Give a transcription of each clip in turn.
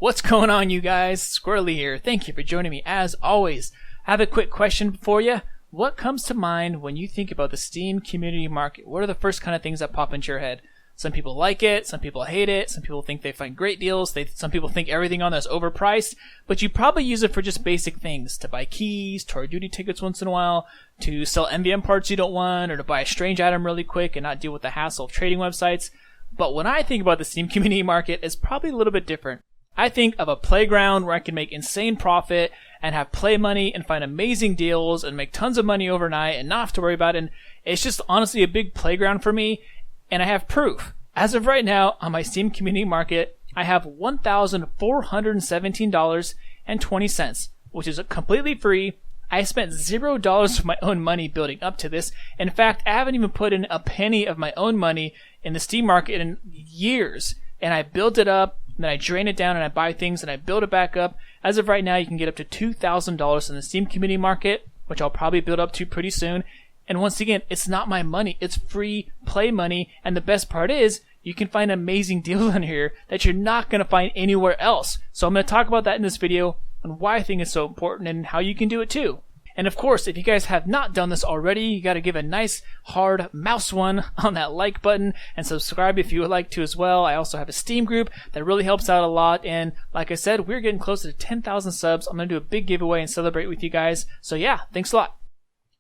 What's going on, you guys? Squirrely here. Thank you for joining me as always. I have a quick question for you. What comes to mind when you think about the Steam community market? What are the first kind of things that pop into your head? Some people like it, some people hate it, some people think they find great deals, some people think everything on there is overpriced, but you probably use it for just basic things, to buy keys, tour duty tickets once in a while, to sell MVM parts you don't want, or to buy a strange item really quick and not deal with the hassle of trading websites. But when I think about the Steam community market, it's probably a little bit different. I think of a playground where I can make insane profit and have play money and find amazing deals and make tons of money overnight and not have to worry about it. And it's just honestly a big playground for me, and I have proof. As of right now, on my Steam community market, I have $1,417.20, which is completely free. I spent $0 of my own money building up to this. In fact, I haven't even put in a penny of my own money in the Steam market in years, and I built it up. And then I drain it down and I buy things and I build it back up. As of right now, you can get up to $2,000 in the Steam community market, which I'll probably build up to pretty soon. And once again, it's not my money. It's free play money. And the best part is you can find amazing deals on here that you're not going to find anywhere else. So I'm going to talk about that in this video and why I think it's so important and how you can do it too. And of course, if you guys have not done this already, you got to give a nice hard mouse one on that like button and subscribe if you would like to as well. I also have a Steam group that really helps out a lot. And like I said, we're getting close to 10,000 subs. I'm going to do a big giveaway and celebrate with you guys. So yeah, thanks a lot.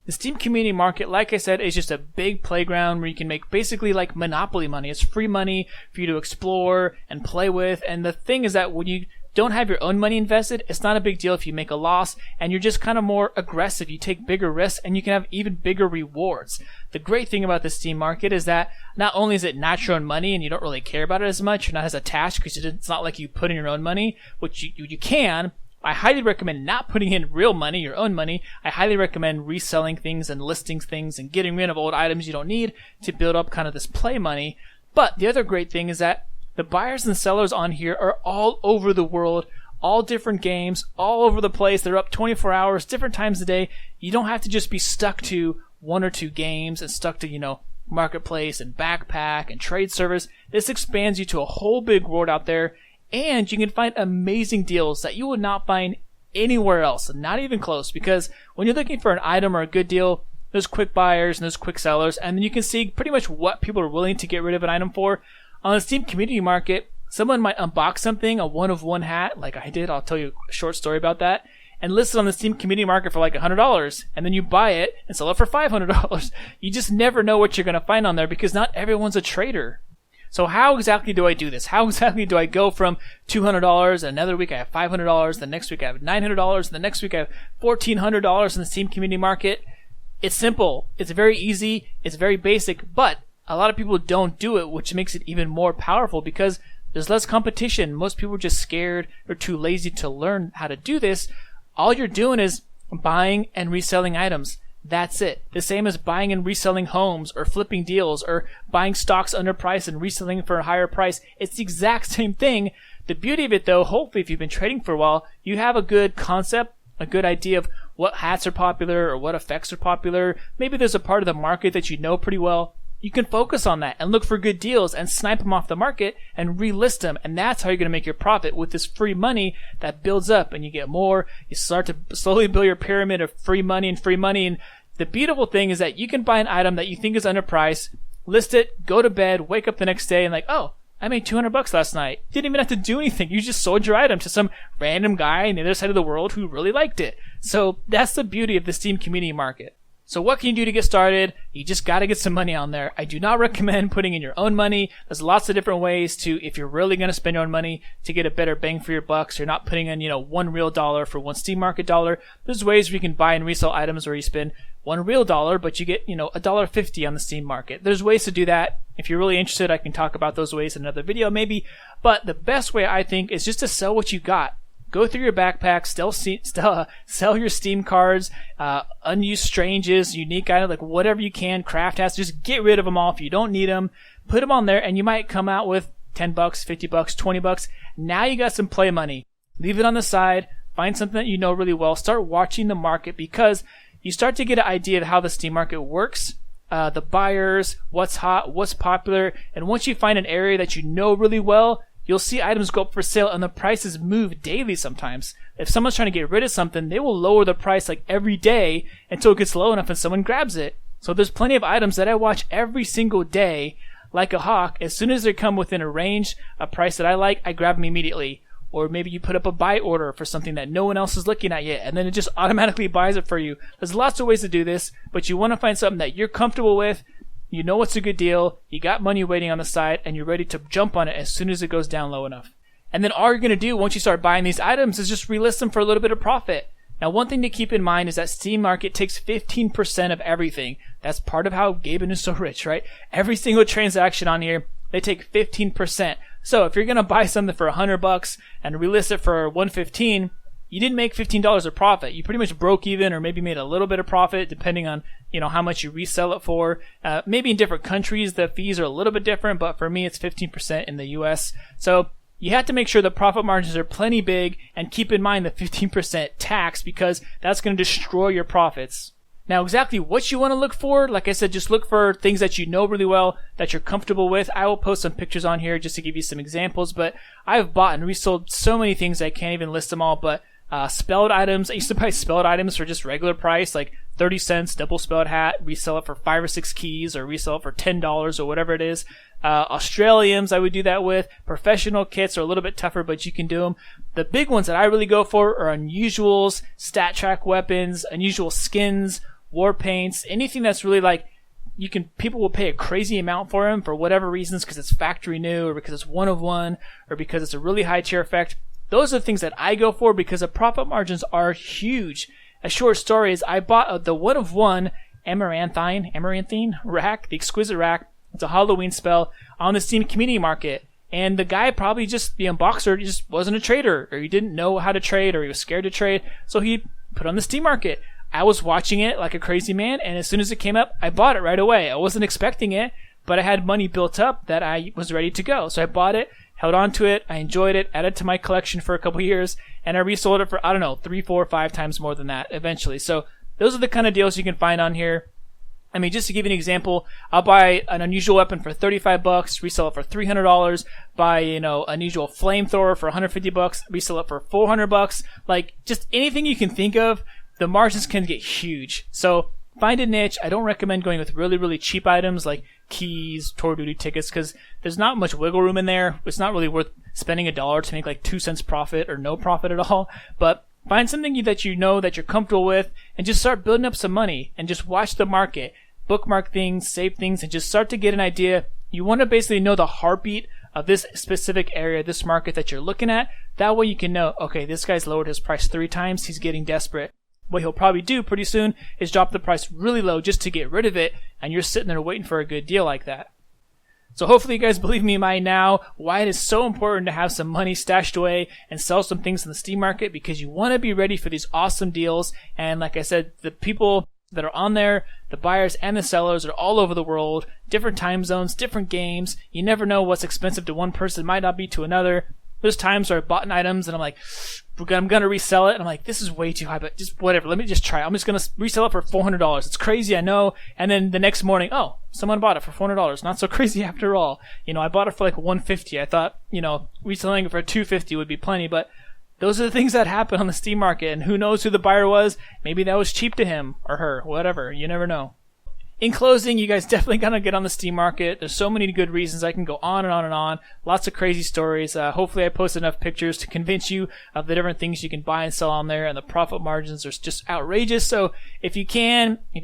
The Steam community market, like I said, is just a big playground where you can make basically like Monopoly money. It's free money for you to explore and play with. And the thing is that when you don't have your own money invested, it's not a big deal if you make a loss, and you're just kind of more aggressive. You take bigger risks and you can have even bigger rewards. The great thing about the Steam market is that not only is it not your own money and you don't really care about it as much, you're not as attached because it's not like you put in your own money, which you can. I highly recommend not putting in real money, your own money. I highly recommend reselling things and listing things and getting rid of old items you don't need to build up kind of this play money. But the other great thing is that the buyers and sellers on here are all over the world, all different games, all over the place. They're up 24 hours, different times a day. You don't have to just be stuck to one or two games and stuck to, Marketplace and Backpack and Trade Service. This expands you to a whole big world out there, and you can find amazing deals that you would not find anywhere else, not even close, because when you're looking for an item or a good deal, there's quick buyers and there's quick sellers, and then you can see pretty much what people are willing to get rid of an item for. On the Steam community market, someone might unbox something, a one-of-one hat, like I did. I'll tell you a short story about that, and list it on the Steam community market for like $100, and then you buy it and sell it for $500. You just never know what you're going to find on there because not everyone's a trader. So how exactly do I do this? How exactly do I go from $200, another week I have $500, the next week I have $900, the next week I have $1,400 in the Steam community market? It's simple. It's very easy. It's very basic, but a lot of people don't do it, which makes it even more powerful because there's less competition. Most people are just scared or too lazy to learn how to do this. All you're doing is buying and reselling items. That's it. The same as buying and reselling homes or flipping deals or buying stocks underpriced and reselling for a higher price. It's the exact same thing. The beauty of it though, hopefully if you've been trading for a while, you have a good concept, a good idea of what hats are popular or what effects are popular. Maybe there's a part of the market that you know pretty well. You can focus on that and look for good deals and snipe them off the market and relist them. And that's how you're going to make your profit with this free money that builds up and you get more. You start to slowly build your pyramid of free money and free money. And the beautiful thing is that you can buy an item that you think is underpriced, list it, go to bed, wake up the next day and like, oh, I made $200 last night. Didn't even have to do anything. You just sold your item to some random guy on the other side of the world who really liked it. So that's the beauty of the Steam community market. So what can you do to get started? You just got to get some money on there. I do not recommend putting in your own money. There's lots of different ways to, if you're really going to spend your own money to get a better bang for your bucks, you're not putting in, one real dollar for one Steam market dollar. There's ways where you can buy and resell items where you spend one real dollar, but you get, $1.50 on the Steam market. There's ways to do that. If you're really interested, I can talk about those ways in another video maybe. But the best way I think is just to sell what you got. Go through your backpack, sell your Steam cards, unused stranges, unique items, like whatever you can, craft hats, just get rid of them all if you don't need them. Put them on there and you might come out with $10, $50, $20. Now you got some play money. Leave it on the side, find something that you know really well, start watching the market because you start to get an idea of how the Steam market works, the buyers, what's hot, what's popular, and once you find an area that you know really well, you'll see items go up for sale and the prices move daily sometimes. If someone's trying to get rid of something, they will lower the price like every day until it gets low enough and someone grabs it. So there's plenty of items that I watch every single day like a hawk. As soon as they come within a range, a price that I like, I grab them immediately. Or maybe you put up a buy order for something that no one else is looking at yet, and then it just automatically buys it for you. There's lots of ways to do this, but you want to find something that you're comfortable with, you know it's a good deal, you got money waiting on the side, and you're ready to jump on it as soon as it goes down low enough. And then all you're going to do once you start buying these items is just relist them for a little bit of profit. Now, one thing to keep in mind is that Steam Market takes 15% of everything. That's part of how Gaben is so rich, right? Every single transaction on here, they take 15%. So if you're going to buy something for $100 and relist it for $115, you didn't make $15 of profit. You pretty much broke even, or maybe made a little bit of profit depending on, how much you resell it for. Maybe in different countries the fees are a little bit different, but for me it's 15% in the US. So you have to make sure the profit margins are plenty big, and keep in mind the 15% tax, because that's going to destroy your profits. Now, exactly what you want to look for, like I said, just look for things that you know really well, that you're comfortable with. I will post some pictures on here just to give you some examples, but I've bought and resold so many things I can't even list them all. But spelled items, I used to buy spelled items for just regular price, like 30 cents, double spelled hat, resell it for 5 or 6 keys, or resell it for $10 or whatever it is. Australians, I would do that with. Professional kits are a little bit tougher, but you can do them. The big ones that I really go for are unusuals, stat track weapons, unusual skins, war paints, anything that's really like people will pay a crazy amount for them for whatever reasons, because it's factory new, or because it's one of one, or because it's a really high tier effect. Those are the things that I go for because the profit margins are huge. A short story is I bought the one of one Amaranthine rack, the exquisite rack. It's a Halloween spell on the Steam community market. And the guy probably the unboxer, just wasn't a trader, or he didn't know how to trade, or he was scared to trade. So he put it on the Steam market. I was watching it like a crazy man, and as soon as it came up, I bought it right away. I wasn't expecting it, but I had money built up that I was ready to go. So I bought it, held on to it, I enjoyed it, added to my collection for a couple years, and I resold it for, 3, 4, 5 times more than that eventually. So those are the kind of deals you can find on here. I mean, just to give you an example, I'll buy an unusual weapon for $35, resell it for $300, buy, unusual flamethrower for $150, resell it for $400. Like, just anything you can think of, the margins can get huge. So find a niche. I don't recommend going with really, really cheap items like keys, tour duty tickets, because there's not much wiggle room in there. It's not really worth spending $1 to make like 2 cents profit or no profit at all. But find something that you know that you're comfortable with, and just start building up some money and just watch the market. Bookmark things, save things, and just start to get an idea. You want to basically know the heartbeat of this specific area, this market that you're looking at. That way you can know, okay, this guy's lowered his price 3 times. He's getting desperate. What he'll probably do pretty soon is drop the price really low just to get rid of it, and you're sitting there waiting for a good deal like that. So hopefully you guys believe me by now why it is so important to have some money stashed away and sell some things in the Steam market, because you want to be ready for these awesome deals. And like I said, the people that are on there, the buyers and the sellers, are all over the world, different time zones, different games. You never know what's expensive to one person might not be to another. There's times where I've bought items and I'm like, I'm going to resell it. And I'm like, this is way too high, but just whatever. Let me just try. I'm just going to resell it for $400. It's crazy, I know. And then the next morning, someone bought it for $400. Not so crazy after all. I bought it for like $150. I thought, reselling it for $250 would be plenty, but those are the things that happen on the Steam market. And who knows who the buyer was? Maybe that was cheap to him or her, whatever. You never know. In closing, you guys definitely gotta get on the Steam market. There's so many good reasons. I can go on and on and on. Lots of crazy stories. Hopefully I post enough pictures to convince you of the different things you can buy and sell on there, and the profit margins are just outrageous. So if you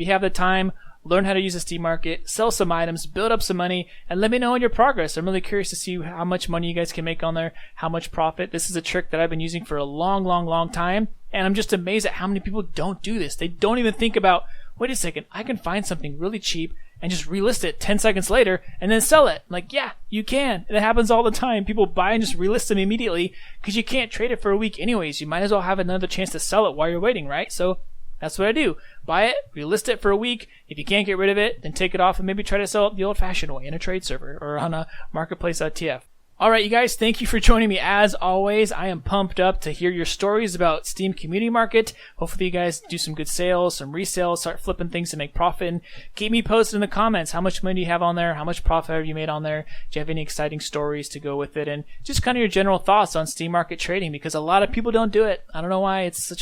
have the time, learn how to use the Steam market, sell some items, build up some money, and let me know on your progress. I'm really curious to see how much money you guys can make on there, how much profit. This is a trick that I've been using for a long, long, long time, and I'm just amazed at how many people don't do this. They don't even think about, wait a second, I can find something really cheap and just relist it 10 seconds later and then sell it. Like, yeah, you can. It happens all the time. People buy and just relist them immediately because you can't trade it for a week anyways. You might as well have another chance to sell it while you're waiting, right? So that's what I do. Buy it, relist it for a week. If you can't get rid of it, then take it off and maybe try to sell it the old-fashioned way in a trade server or on a marketplace.tf. All right, you guys, thank you for joining me as always. I am pumped up to hear your stories about Steam Community Market. Hopefully you guys do some good sales, some resales, start flipping things to make profit. And keep me posted in the comments. How much money do you have on there? How much profit have you made on there? Do you have any exciting stories to go with it? And just kind of your general thoughts on Steam Market trading, because a lot of people don't do it. I don't know why. It's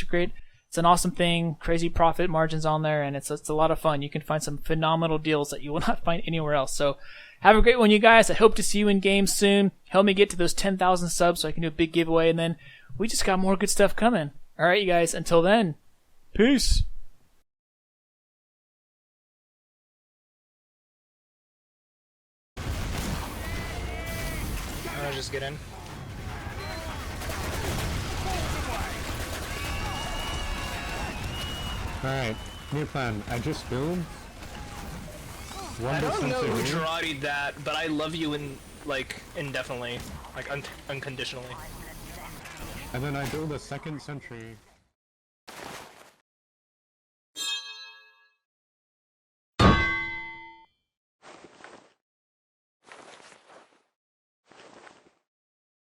an awesome thing, crazy profit margins on there, and it's a lot of fun. You can find some phenomenal deals that you will not find anywhere else. So have a great one, you guys. I hope to see you in game soon. Help me get to those 10,000 subs so I can do a big giveaway, and then we just got more good stuff coming. All right, you guys. Until then, peace. I'm gonna just get in. Alright, new plan. I just build. I don't know who Girardi'd that, but I love you indefinitely, unconditionally. And then I build a second sentry.